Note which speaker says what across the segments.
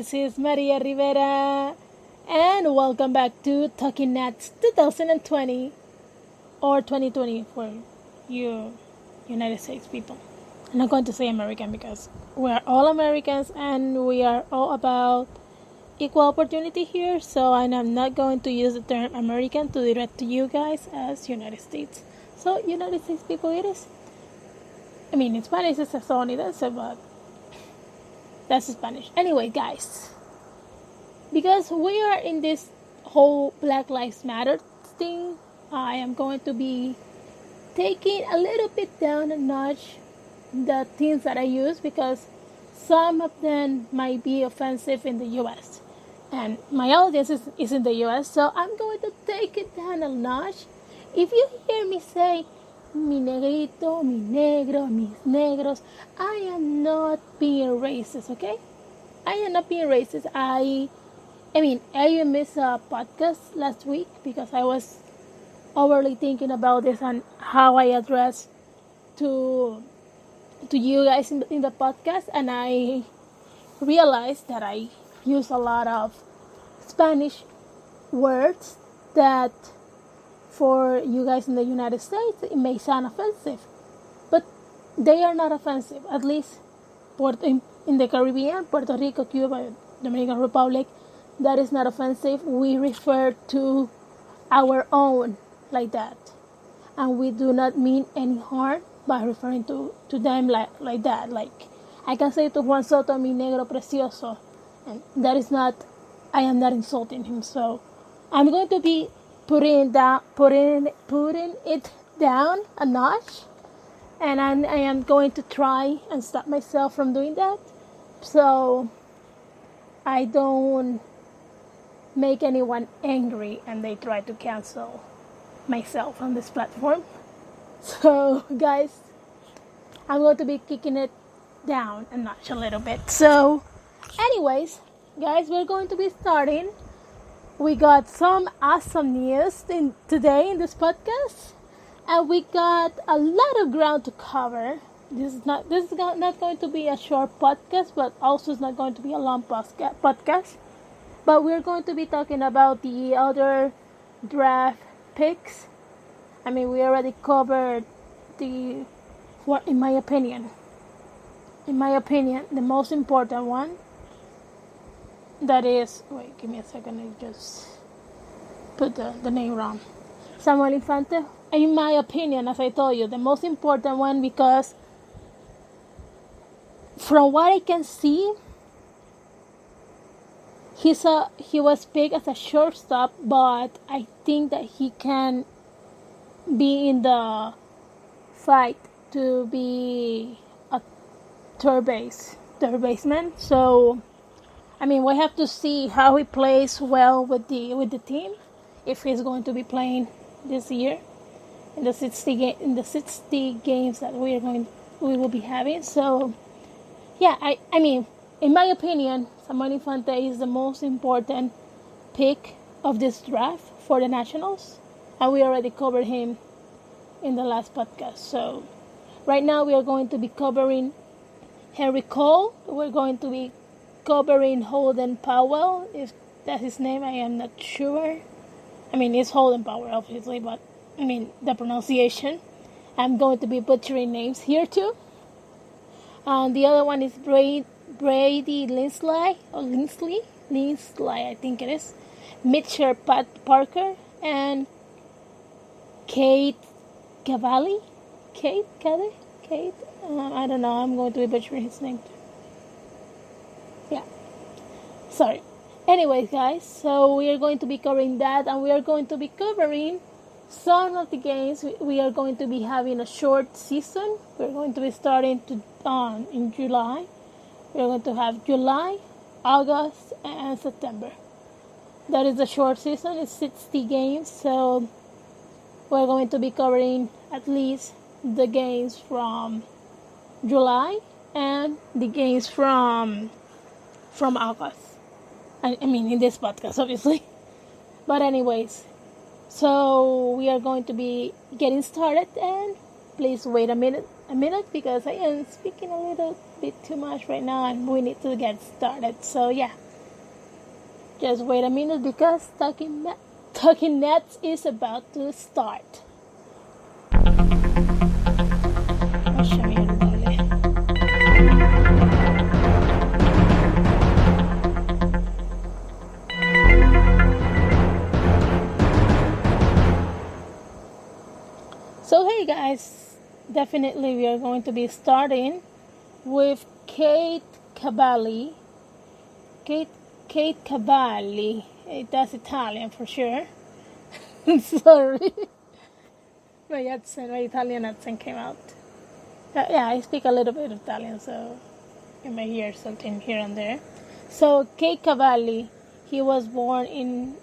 Speaker 1: This is Maria Rivera, and welcome back to Talkin Nats 2020 or 2020 for you United States people. I'm not going to say American because we are all Americans and we are all about equal opportunity here, so I'm not going to use the term American to direct to you guys as United States. So, United States people it is. I mean, in Spanish it's estadounidense, but that's Spanish. Anyway, guys, because we are in this whole Black Lives Matter thing, I am going to be taking a little bit down a notch the things that I use because some of them might be offensive in the US. And my audience is in the US, so I'm going to take it down a notch. If you hear me say, mi negrito, mi negro, mis negros, I am not being racist, okay? I am not being racist. I missed a podcast last week because I was overly thinking about this and how I address to you guys in the podcast, and I realized that I use a lot of Spanish words that for you guys in the United States it may sound offensive, but they are not offensive. At least in the Caribbean, Puerto Rico, Cuba, Dominican Republic, that is not offensive. We refer to our own like that, and we do not mean any harm by referring to them like that. Like I can say to Juan Soto, mi negro precioso, and that is not, I am not insulting him. So I'm going to be putting it down a notch, and I am going to try and stop myself from doing that, so I don't make anyone angry and they try to cancel myself on this platform. So guys, I'm going to be kicking it down a notch a little bit. So anyways, guys, we're going to be starting. We got some awesome news today in this podcast, and we got a lot of ground to cover. This is not going to be a short podcast, but also it's not going to be a long podcast. But we're going to be talking about the other draft picks. I mean, we already covered in my opinion, the most important one. That is, wait, give me a second, I just put the name wrong. Samuel Infante, in my opinion, as I told you, the most important one because from what I can see, he was picked as a shortstop, but I think that he can be in the fight to be a third baseman. So I mean, we have to see how he plays well with the team, if he's going to be playing this year in the 60 games that we will be having. So yeah, I mean, in my opinion, Samuel Infante is the most important pick of this draft for the Nationals, and we already covered him in the last podcast. So right now we are going to be covering Henry Cole. We're going to be covering Holden Powell, if that's his name, I am not sure. I mean, it's Holden Powell, obviously, but I mean, the pronunciation. I'm going to be butchering names here too. The other one is Brady Linsley, I think it is. Mitchell Parker and Kate Cavalli. I don't know, I'm going to be butchering his name too. Yeah, sorry. Anyways, guys, so we are going to be covering that, and we are going to be covering some of the games. We are going to be having a short season. We're going to be starting in July. We're going to have July, August, and September. That is a short season. It's 60 games, so we're going to be covering at least the games from July and the games from August. I mean, in this podcast, obviously. But anyways, so we are going to be getting started, and please wait a minute because I am speaking a little bit too much right now, and we need to get started. So yeah, Just wait a minute because Talkin Nats is about to start. Lasciami andare. So hey guys, definitely we are going to be starting with Kate Cavalli. Kate Cavalli. That's Italian for sure. Sorry. My Italian accent came out. Yeah, I speak a little bit of Italian, so you may hear something here and there. So, Kate Cavalli, he was born in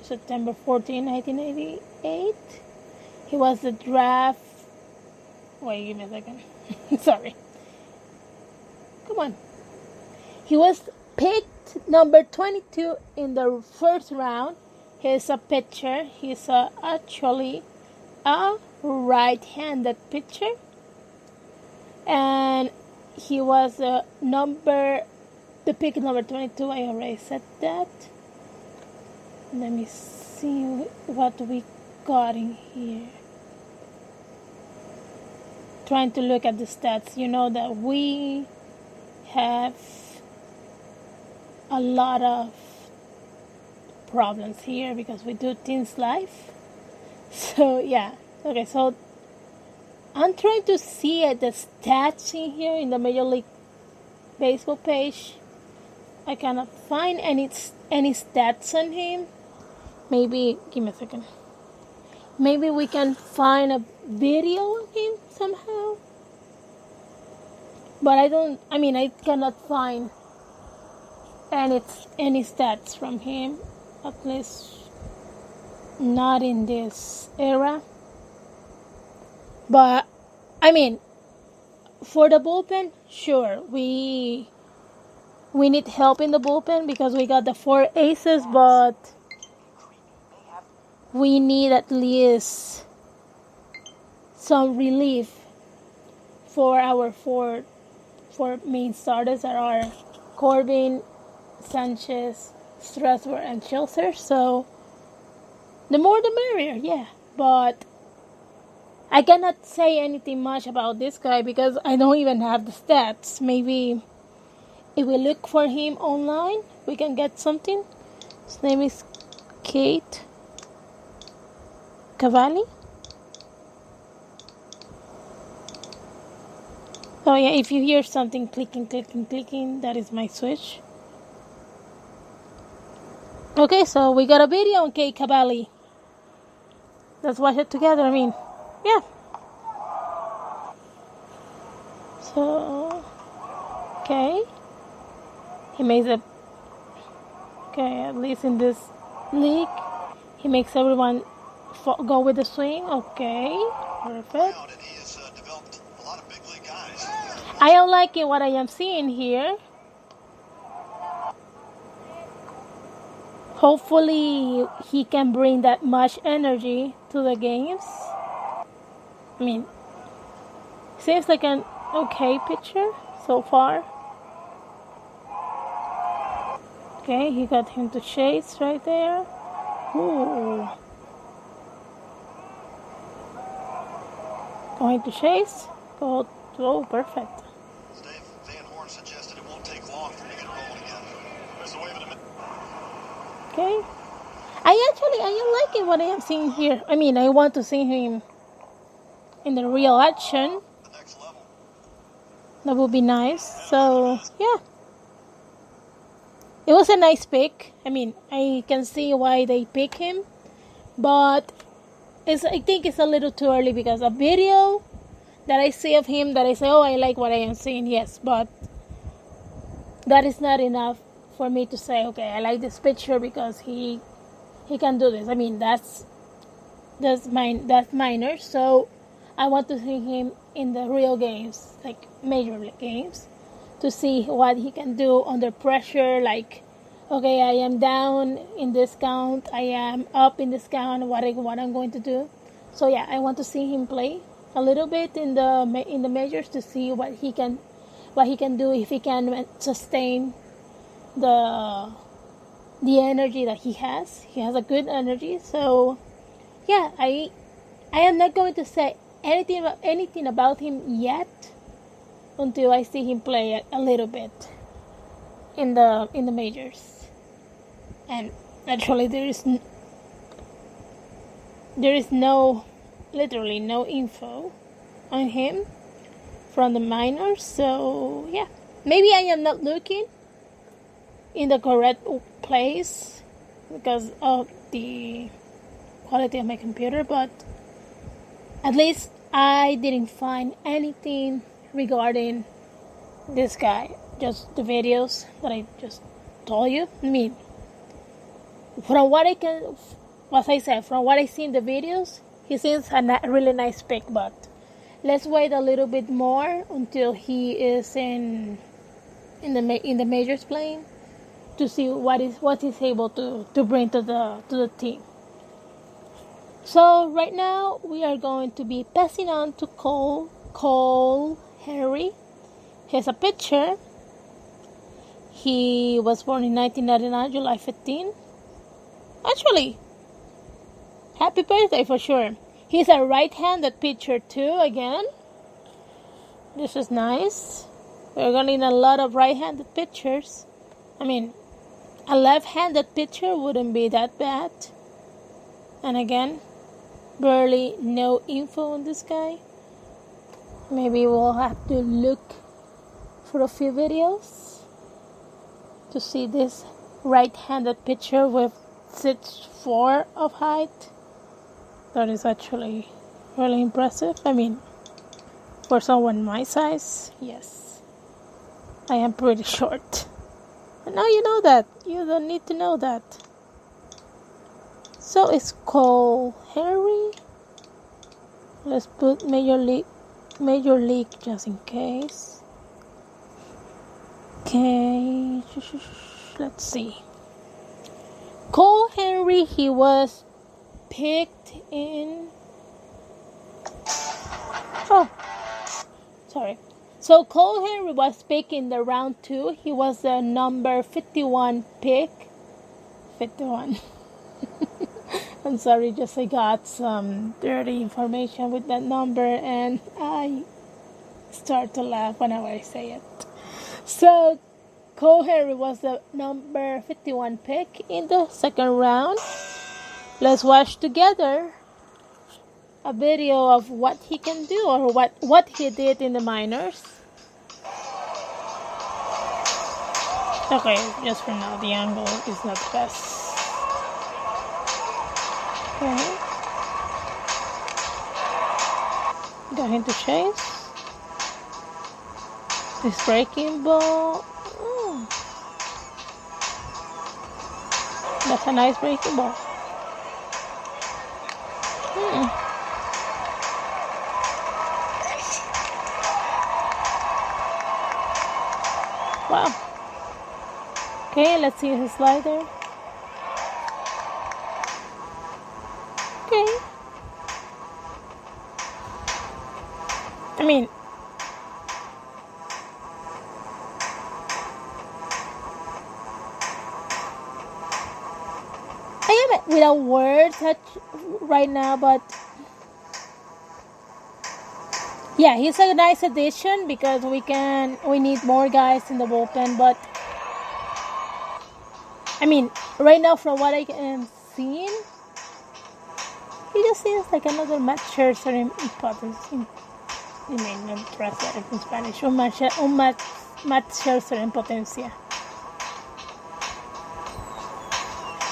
Speaker 1: September 14, 1988. He was the draft. Wait, give me a second. Sorry. Come on. He was picked number 22 in the first round. He's a pitcher. He's actually a right-handed pitcher. And he was the pick number 22. I already said that. Let me see what we got in here. Trying to look at the stats. You know that we have a lot of problems here because we do things live. So yeah. Okay, so I'm trying to see the stats in here in the Major League Baseball page. I cannot find any stats on him. Maybe, give me a second. Maybe we can find a video on him somehow. But I cannot find any stats from him. At least not in this era. But, for the bullpen, sure, we need help in the bullpen because we got the 4 aces, but we need at least some relief for our four main starters that are Corbin, Sanchez, Strasburg, and Scherzer. So, the more the merrier, yeah. But I cannot say anything much about this guy because I don't even have the stats. Maybe if we look for him online, we can get something. His name is Kate Cavalli. Oh yeah, if you hear something clicking, that is my switch. Okay, so we got a video on Kate Cavalli. Let's watch it together. Yeah. So, okay. He makes at least in this league, he makes everyone go with the swing. Okay, perfect. I am liking what I am seeing here. Hopefully, he can bring that much energy to the games. Seems like an okay pitcher so far. Okay, he got him to chase right there. Ooh. Going to chase. Go. Oh, perfect. Van Horn suggested it won't take long for him to get rolling again. There's a wave in a minute. Okay. I am liking what I am seeing here. I want to see him in the real action. The next level. That would be nice. So, yeah. It was a nice pick. I can see why they pick him. But I think it's a little too early because a video that I see of him that I say, oh, I like what I am seeing, yes. But that is not enough for me to say, okay, I like this picture because he can do this. That's minor. So I want to see him in the real games, like major league games, to see what he can do under pressure. Like, okay, I am down in this count, I am up in this count. What I'm going to do. So yeah, I want to see him play a little bit in the majors to see what he can do, if he can sustain the the energy that he has. He has a good energy. So yeah, I am not going to say anything about him yet until I see him play a little bit in the majors. And actually, there is no, literally no info on him from the minors. So yeah, maybe I am not looking in the correct place because of the quality of my computer, but at least I didn't find anything regarding this guy. Just the videos that I just told you. I mean, from what I can, as I said, from what I see in the videos, he seems a really nice pick. But let's wait a little bit more until he is in the majors playing to see what he's able to bring to the team. So right now we are going to be passing on to Cole Henry. He's a pitcher. He was born in 1999, July 15. Actually, happy birthday for sure. He's a right-handed pitcher too, again. This is nice. We're going to need a lot of right-handed pitchers. I mean, a left-handed pitcher wouldn't be that bad. And again, barely no info on this guy. Maybe we'll have to look for a few videos to see this right-handed pitcher with 6'4" of height. That is actually really impressive. I mean, for someone my size, yes, I am pretty short. And now you know that. You don't need to know that. So it's Cole Henry. Let's put Major League just in case. Okay, let's see. Cole Henry, he was picked in... Oh, sorry. So Cole Henry was picked in the round 2. He was the number 51 pick. 51. I'm sorry, just I got some dirty information with that number and I start to laugh whenever I say it. So Cole Henry was the number 51 pick in the second round. Let's watch together a video of what he can do or what he did in the minors. Okay, just for now, the angle is not the best. Okay. Got him to chase. This breaking ball. Oh. That's a nice breaking ball. Wow. Okay, let's see his slider. Okay. I mean, I am without words right now, but yeah, he's a nice addition because we need more guys in the bullpen. But I mean, right now from what I am seeing, he just seems like another Matt Scherzer in potencia. You may not trust that in Spanish. Un Matt Scherzer en potencia.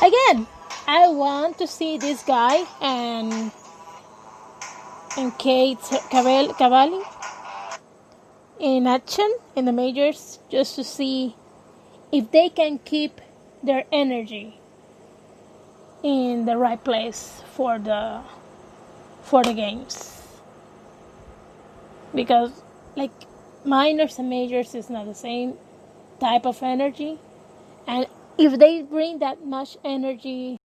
Speaker 1: Again, I want to see this guy and Kate Cavalli in action in the majors, just to see if they can keep their energy in the right place for the games. Because like minors and majors is not the same type of energy, and if they bring that much energy